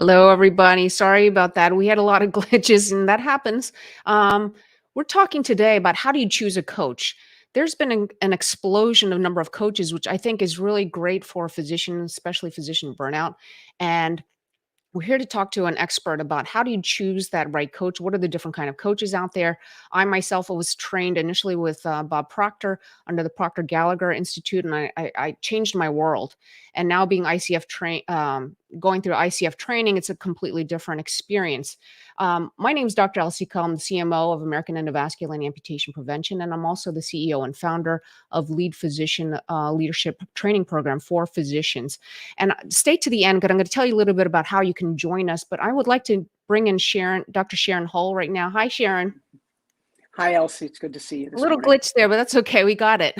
Hello, everybody. Sorry about that. We had a lot of glitches, and that happens. Um, we're talking today about how do you choose a coach. There's been an explosion of number of coaches, which I think is really great for physicians, especially physician burnout. And we're here to talk to an expert about how do you choose that right coach? What are the different kind of coaches out there? I myself was trained initially with Bob Proctor under the Proctor Gallagher Institute, and I changed my world. And now being going through ICF training, it's a completely different experience. My name is Dr. Elsie Cull. I'm the CMO of American Endovascular and Amputation Prevention, and I'm also the CEO and founder of Lead Physician Leadership Training Program for physicians. And stay to the end, because I'm going to tell you a little bit about how you can join us. But I would like to bring in Sharon, Dr. Sharon Hull right now. Hi, Sharon. Hi, Elsie. It's good to see you A this little morning. glitch there, but that's okay. We got it.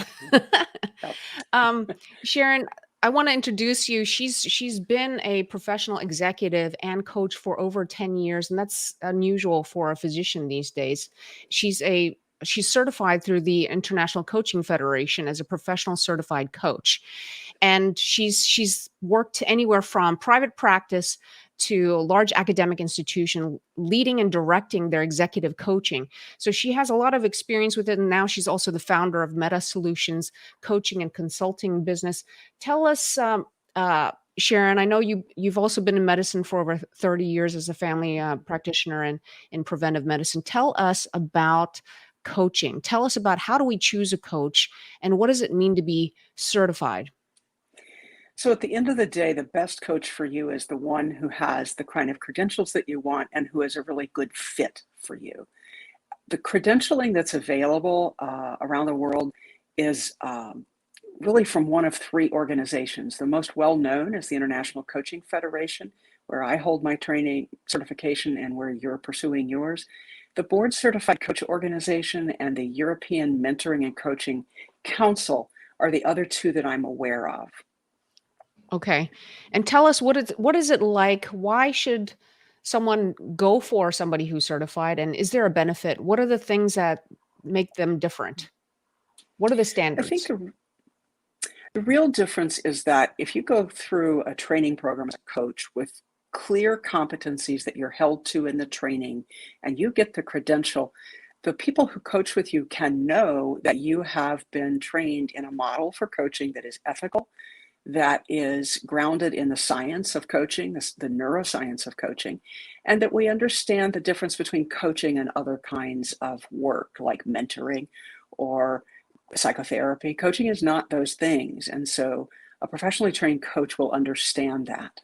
Yep. Sharon, I want to introduce you. She's been a professional executive and coach for over 10 years, and that's unusual for a physician these days. She's certified through the International Coaching Federation as a professional certified coach. And she's worked anywhere from private practice to a large academic institution, leading and directing their executive coaching. So she has a lot of experience with it. And now she's also the founder of Metta Solutions coaching and consulting business. Tell us, Sharon, I know you've also been in medicine for over 30 years as a family practitioner and in preventive medicine. Tell us about coaching. Tell us about how do we choose a coach and what does it mean to be certified? So at the end of the day, the best coach for you is the one who has the kind of credentials that you want and who is a really good fit for you. The credentialing that's available around the world is really from one of three organizations. The most well-known is the International Coaching Federation, where I hold my training certification and where you're pursuing yours. The Board Certified Coach Organization and the European Mentoring and Coaching Council are the other two that I'm aware of. Okay. And tell us what is it like? Why should someone go for somebody who's certified? And is there a benefit? What are the things that make them different? What are the I think standards? the real difference is that if you go through a training program as a coach with clear competencies that you're held to in the training and you get the credential, the people who coach with you can know that you have been trained in a model for coaching that is ethical, that is grounded in the science of coaching, the neuroscience of coaching, and that we understand the difference between coaching and other kinds of work like mentoring or psychotherapy. Coaching is not those things. And so a professionally trained coach will understand that.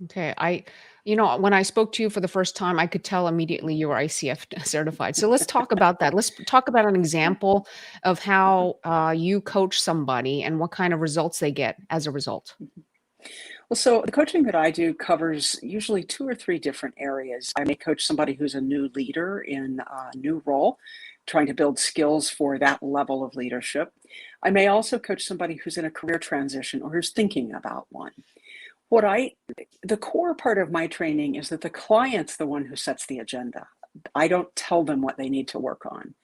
Okay. When I spoke to you for the first time, I could tell immediately you were ICF certified. So let's talk about that. Let's talk about an example of how you coach somebody and what kind of results they get as a result. Well, so the coaching that I do covers usually two or three different areas. I may coach somebody who's a new leader in a new role, trying to build skills for that level of leadership. I may also coach somebody who's in a career transition or who's thinking about one. The core part of my training is that the client's the one who sets the agenda. I don't tell them what they need to work on.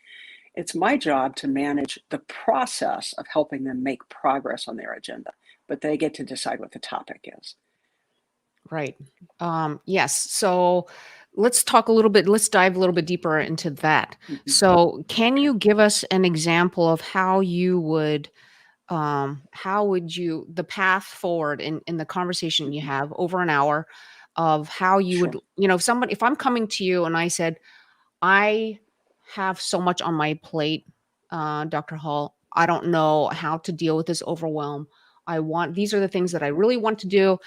It's my job to manage the process of helping them make progress on their agenda, but they get to decide what the topic is. Right. Yes. So let's dive a little bit deeper into that. Mhm. So can Okay, you give us an example of how would you, the path forward in the conversation you mhm. have over an hour of how you would, Sure. if I'm coming to you and I said, I have so much on my plate, Dr. Hall, I don't know how to deal with this overwhelm. These are the things that I really want to do,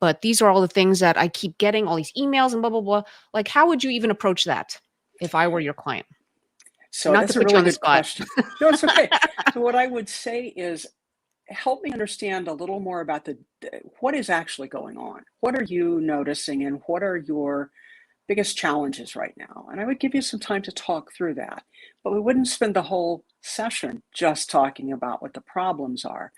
but these are all the things that I keep getting all these emails and blah, blah, blah. Like, how would you even approach that if I were your client? So Not to that's a put you really on the good spot. question. No, it's okay. So what I would say is help me understand a little more about what is actually going on. What are you noticing and what are your biggest challenges right now? And I would give you some time to talk through that, but we wouldn't spend the whole session just talking about what the problems are.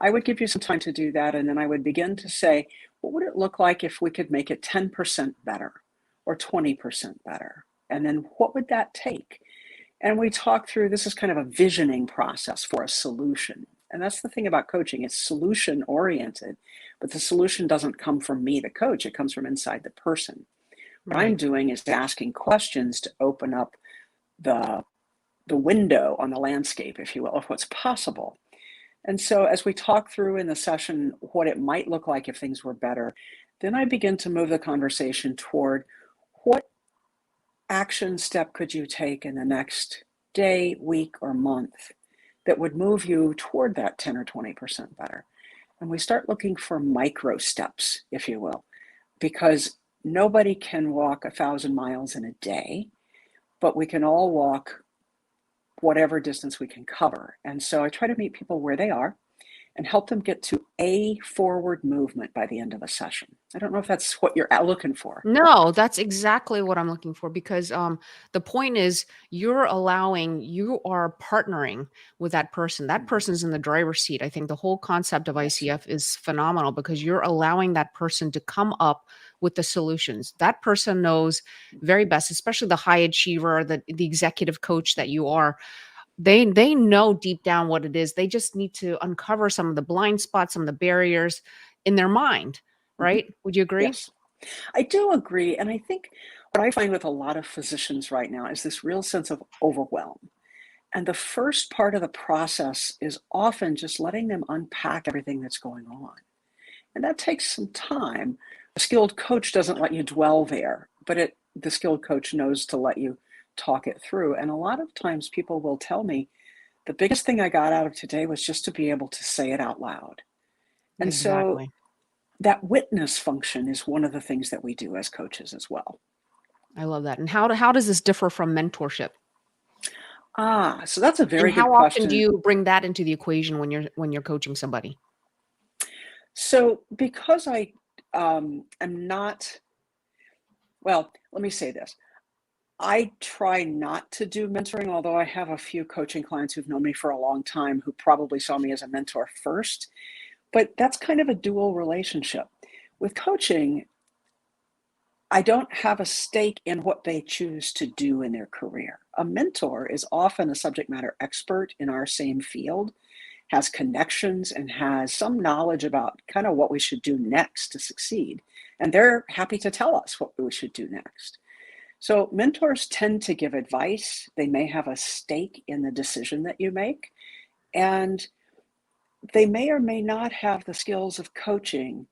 I would give you some time to do that, and then I would begin to say, what would it look like if we could make it 10% better or 20% better? And then what would that take? And we talk through, this is kind of a visioning process for a solution. And that's the thing about coaching, it's solution oriented. But the solution doesn't come from me, the coach, it comes from inside the person. What I'm Right. doing is asking questions to open up the window on the landscape, if you will, of what's possible. And so as we talk through in the session what it might look like if things were better, then I begin to move the conversation toward what action step could you take in the next day, week, or month that would move you toward that 10 or 20% better. And we start looking for micro steps, if you will, because nobody can walk 1,000 miles in a day, but we can all walk whatever distance we can cover. And so I try to meet people where they are and help them get to a forward movement by the end of a session. I don't know if that's what you're looking for. No, that's exactly what I'm looking for because the point is you are partnering with that person. That Mhm. person's in the driver's seat. I think the whole concept of Yes. ICF is phenomenal because you're allowing that person to come up with the solutions. That person knows very best, especially the high achiever, the executive coach that you are. They know deep down what it is. They just need to uncover some of the blind spots, some of the barriers in their mind, Mhm. right? Would you agree? Yes. I do agree. And I think what I find with a lot of physicians right now is this real sense of overwhelm. And the first part of the process is often just letting them unpack everything that's going on. And that takes some time. A skilled coach doesn't let you dwell there, but the skilled coach knows to let you talk it through. And a lot of times people will tell me, the biggest thing I got out of today was just to be able to say it out loud. And so Exactly. that witness function is one of the things that we do as coaches as well. I love that. And how does this differ from mentorship? So that's a And very good how often do question. you bring that into the equation when you're coaching somebody? So because I am not, well, let me say this. I try not to do mentoring, although I have a few coaching clients who've known me for a long time who probably saw me as a mentor first, but that's kind of a dual relationship. With coaching, I don't have a stake in what they choose to do in their career. A mentor is often a subject matter expert in our same field, has connections, and has some knowledge about kind of what we should do next to succeed. And they're happy to tell us what we should do next. So mentors tend to give advice. They may have a stake in the decision that you make, and they may or may not have the skills of coaching,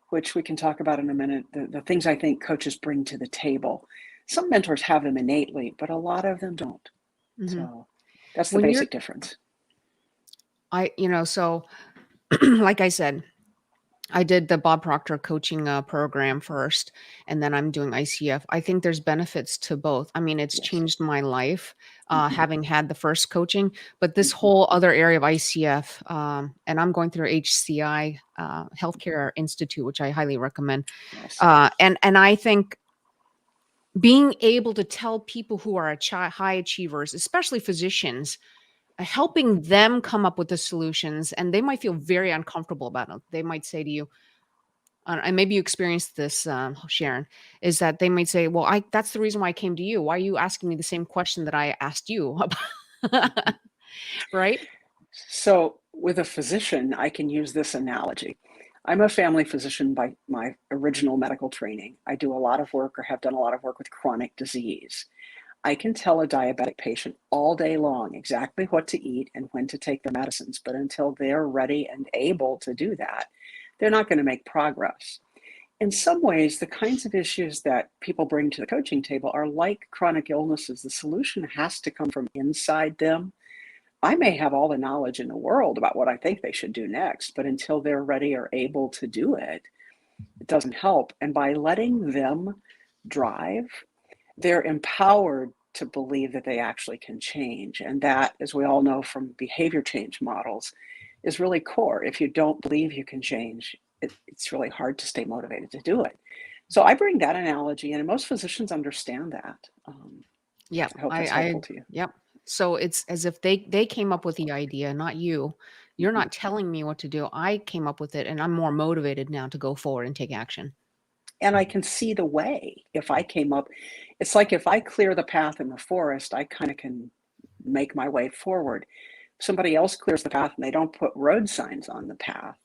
which we can talk about in a minute, the things I think coaches bring to the table. Some mentors have them innately, but a lot of them don't. Mhm. So that's the When you're basic difference. I you know, so like I said, I did the Bob Proctor coaching program first, and then I'm doing ICF. I think there's benefits to both. I mean, it's Yes. changed my life Hmm. having had the first coaching, but this Hmm. whole other area of ICF, and I'm going through HCI Healthcare Institute, which I highly recommend. Yes. And I think being able to tell people who are high achievers, especially physicians, helping them come up with the solutions, and they might feel very uncomfortable about it. They might say to you, and maybe you experienced this, Sharon, is that they might say, "Well, I that's the reason why I came to you. Why are you asking me the same question that I asked you?" Hmm. Right? So, with a physician, I can use this analogy. I'm a family physician by my original medical training. I do a lot of work or have done a lot of work with chronic disease. I can tell a diabetic patient all day long exactly what to eat and when to take their medicines, but until they're ready and able to do that, they're not going to make progress. In some ways, the kinds of issues that people bring to the coaching table are like chronic illnesses. The solution has to come from inside them. I may have all the knowledge in the world about what I think they should do next, but until they're ready or able to do it, it doesn't help. And by letting them drive, they're empowered to believe that they actually can change. And that, as we all know from behavior change models, is really core. If you don't believe you can change, it's really hard to stay motivated to do it. So I bring that analogy, and most physicians understand that. Yep. I hope that's I helpful to you. yep. So it's as if they came up with the idea, not you. You're Mhm. not telling me what to do. I came up with it, and I'm more motivated now to go forward and take action. And I can see the way. If I came up, it's like if I clear the path in the forest, I kind of can make my way forward. Somebody else clears the path and they don't put road signs on the path.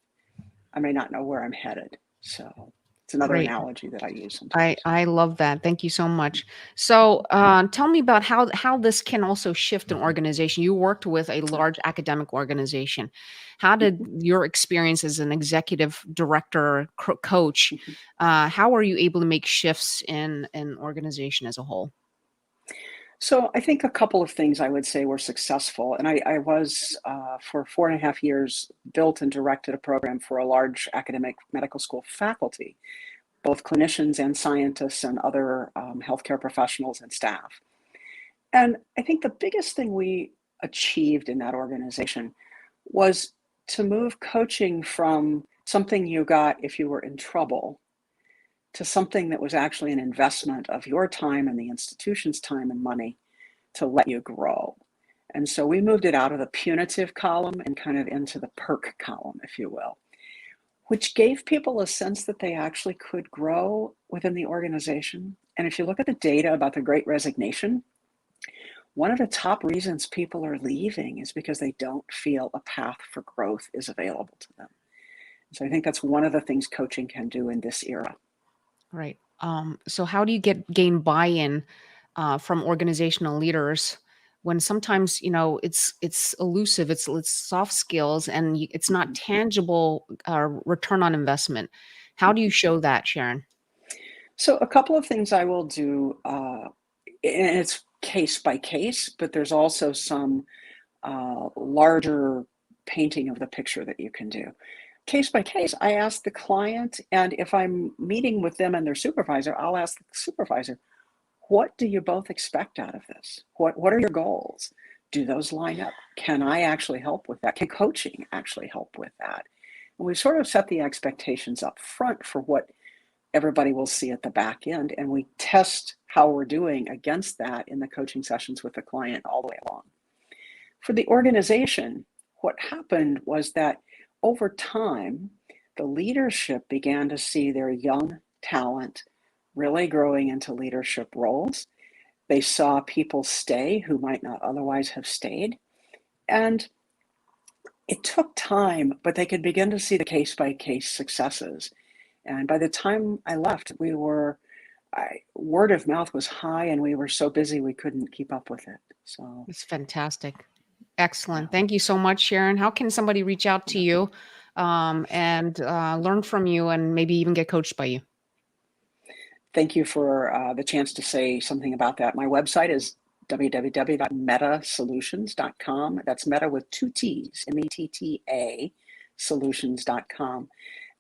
I may not know where I'm headed. So it's another Great. analogy that I use I sometimes. I love that. Thank you so much. So, tell me about how this can also shift an organization. You worked with a large academic organization. How did Mhm, your experience as an executive director, coach, mhm. how are you able to make shifts in an organization as a whole? So I think a couple of things I would say were successful. And I was, for 4.5 years, built and directed a program for a large academic medical school faculty, both clinicians and scientists and other healthcare professionals and staff. And I think the biggest thing we achieved in that organization was to move coaching from something you got if you were in trouble to something that was actually an investment of your time and the institution's time and money to let you grow. And so we moved it out of the punitive column and kind of into the perk column, if you will, which gave people a sense that they actually could grow within the organization. And if you look at the data about the Great Resignation, one of the top reasons people are leaving is because they don't feel a path for growth is available to them. So I think that's one of the things coaching can do in this era. Right. So how do you gain buy-in from organizational leaders when sometimes it's elusive, it's soft skills, and it's not Mhm. tangible return on investment. How do you show that, Sharon? So a couple of things I will do, and it's case by case, but there's also some larger painting of the picture that you can do. Case by case, I ask the client, and if I'm meeting with them and their supervisor, I'll ask the supervisor, what do you both expect out of this? What are your goals? Do those line up? Can I actually help with that? Can coaching actually help with that? And we sort of set the expectations up front for what everybody will see at the back end, and we test how we're doing against that in the coaching sessions with the client all the way along. For the organization, what happened was that over time, the leadership began to see their young talent really growing into leadership roles. They saw people stay who might not otherwise have stayed. And it took time, but they could begin to see the case by case successes. And by the time I left, word of mouth was high and we were so busy we couldn't keep up with it. So, It's fantastic. yeah, Excellent. Thank you so much, Sharon. How can somebody reach out to yeah. you and learn from you and maybe even get coached by you? Thank you for the chance to say something about that. My website is www.mettasolutions.com. That's Metta with two T's, METTA, solutions.com.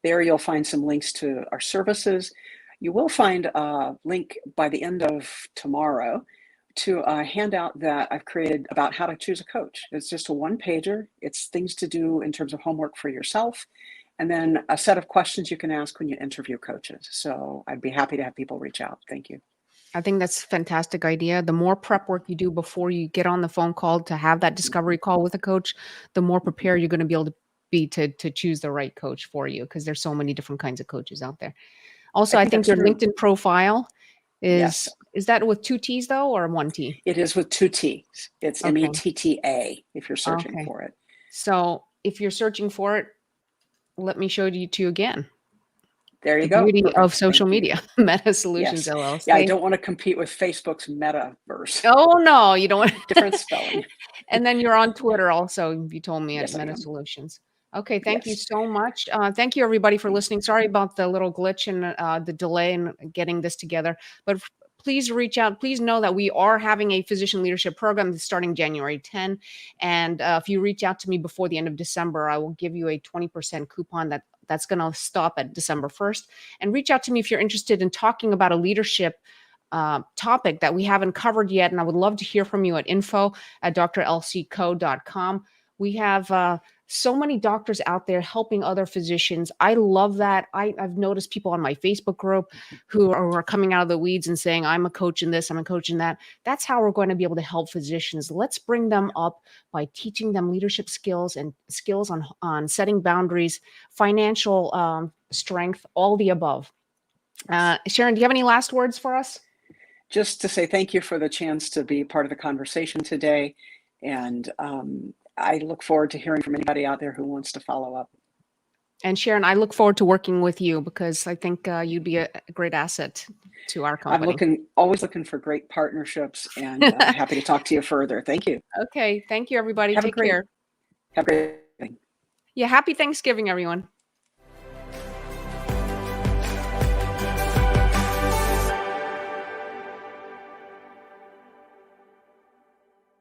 There you'll find some links to our services. You will find a link by the end of tomorrow to a handout that I've created about how to choose a coach. It's just a one pager. It's things to do in terms of homework for yourself, and then a set of questions you can ask when you interview coaches. So I'd be happy to have people reach out. Thank you. I think that's a fantastic idea. The more prep work you do before you get on the phone call to have that Mhm, discovery call with a coach, the more mhm. prepared you're going to be able to be to choose the right coach for you because there's so many different kinds of coaches out there. I Also, I think think that's your true. LinkedIn profile Yes, is that with 2 T's though or 1 T? it is with two T's. It's Okay. METTA if you're searching Okay. for it. So, if you're searching for it, let me show you to you again. There The you go. beauty of Perfect. social Thank you. media, Meta Solutions Yes. Yeah, I LLC. don't want to compete with Facebook's metaverse. Oh, no, you don't Different spelling. and then you're on Twitter also, you told me, at Yes, I Meta am. Solutions. Okay, thank you Yes. so much. Thank you everybody for Thank you. listening. Sorry about the little glitch and, the delay in getting this together, but please reach out. Please know that we are having a physician leadership program that's starting January 10, and, if you reach out to me before the end of December, I will give you a 20% coupon that's gonna stop at December 1st, and reach out to me if you're interested in talking about a leadership, topic that we haven't covered yet, and I would love to hear from you at info@drlcco.com. We have so many doctors out there helping other physicians. I love that. I've noticed people on my Facebook group who are coming out of the weeds and saying, I'm a coach in this, I'm a coach in that. That's how we're going to be able to help physicians. Let's bring them up by teaching them leadership skills and skills on setting boundaries, financial strength, all the above. Sharon, do you have any last words for us? Just to say thank you for the chance to be part of the conversation today. And I look forward to hearing from anybody out there who wants to follow up. And Sharon, I look forward to working with you because I think you'd be a great asset to our I'm company. always looking for great partnerships, and happy to talk to you further. Thank you. Okay. Thank you, everybody. Have a Take great, care. have a great day. Yeah. Happy Thanksgiving, everyone.